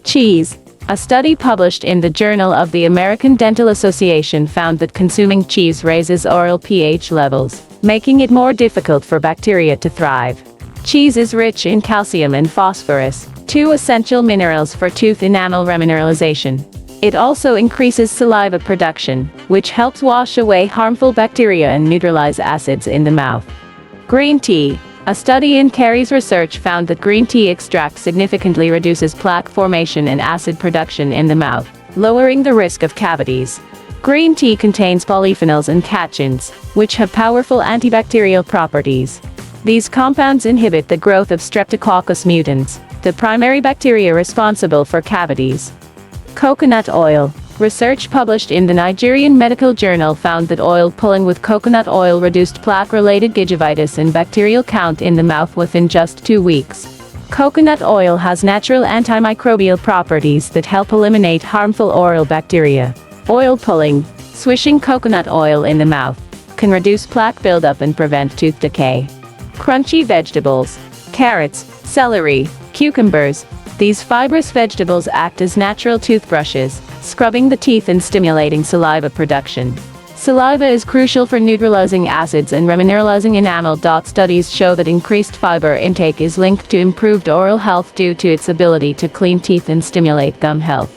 Cheese. A study published in the Journal of the American Dental Association found that consuming cheese raises oral pH levels, making it more difficult for bacteria to thrive. Cheese is rich in calcium and phosphorus, two essential minerals for tooth enamel remineralization. It also increases saliva production, which helps wash away harmful bacteria and neutralize acids in the mouth. Green tea. A study in Carey's research found that green tea extract significantly reduces plaque formation and acid production in the mouth, lowering the risk of cavities. Green tea contains polyphenols and catechins, which have powerful antibacterial properties. These compounds inhibit the growth of Streptococcus mutans, the primary bacteria responsible for cavities. Coconut oil. Research published in the Nigerian Medical Journal found that oil pulling with coconut oil reduced plaque-related gingivitis and bacterial count in the mouth within just 2 weeks. Coconut oil has natural antimicrobial properties that help eliminate harmful oral bacteria. Oil pulling, swishing coconut oil in the mouth, can reduce plaque buildup and prevent tooth decay. Crunchy vegetables. Carrots, celery, cucumbers. These fibrous vegetables act as natural toothbrushes, scrubbing the teeth and stimulating saliva production. Saliva is crucial for neutralizing acids and remineralizing enamel. Studies show that increased fiber intake is linked to improved oral health due to its ability to clean teeth and stimulate gum health.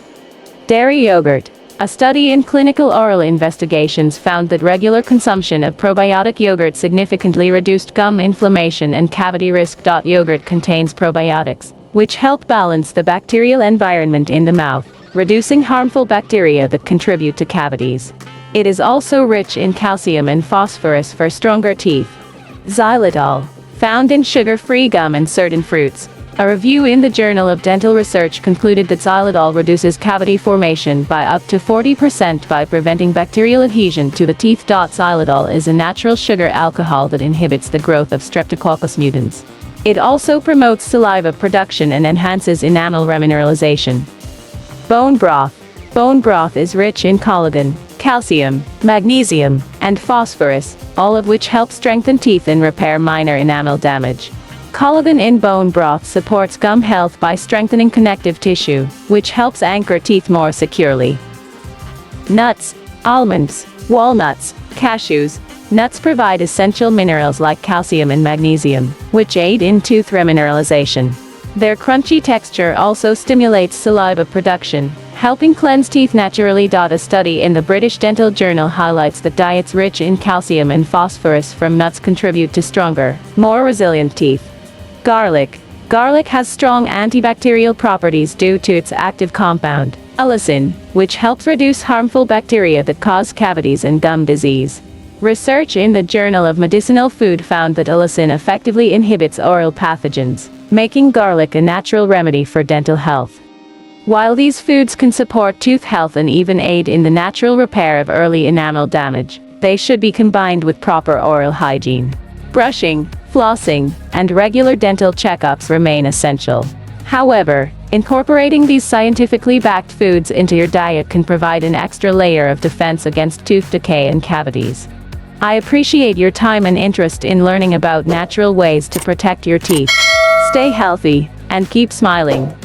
Dairy yogurt. A study in clinical oral investigations found that regular consumption of probiotic yogurt significantly reduced gum inflammation and cavity risk. Yogurt contains probiotics, which help balance the bacterial environment in the mouth, reducing harmful bacteria that contribute to cavities. It is also rich in calcium and phosphorus for stronger teeth. Xylitol. Found in sugar-free gum and certain fruits. A review in the Journal of Dental Research concluded that xylitol reduces cavity formation by up to 40% by preventing bacterial adhesion to the teeth. Xylitol is a natural sugar alcohol that inhibits the growth of Streptococcus mutans. It also promotes saliva production and enhances enamel remineralization. Bone broth. Bone broth is rich in collagen, calcium, magnesium, and phosphorus, all of which help strengthen teeth and repair minor enamel damage. Collagen in bone broth supports gum health by strengthening connective tissue, which helps anchor teeth more securely. Nuts. Almonds, walnuts, cashews. Nuts provide essential minerals like calcium and magnesium, which aid in tooth remineralization. Their crunchy texture also stimulates saliva production, helping cleanse teeth naturally. A study in the British Dental Journal highlights that diets rich in calcium and phosphorus from nuts contribute to stronger, more resilient teeth. Garlic. Garlic has strong antibacterial properties due to its active compound, allicin, which helps reduce harmful bacteria that cause cavities and gum disease. Research in the Journal of Medicinal Food found that allicin effectively inhibits oral pathogens, making garlic a natural remedy for dental health. While these foods can support tooth health and even aid in the natural repair of early enamel damage, they should be combined with proper oral hygiene. Brushing, flossing, and regular dental checkups remain essential. However, incorporating these scientifically backed foods into your diet can provide an extra layer of defense against tooth decay and cavities. I appreciate your time and interest in learning about natural ways to protect your teeth. Stay healthy, and keep smiling.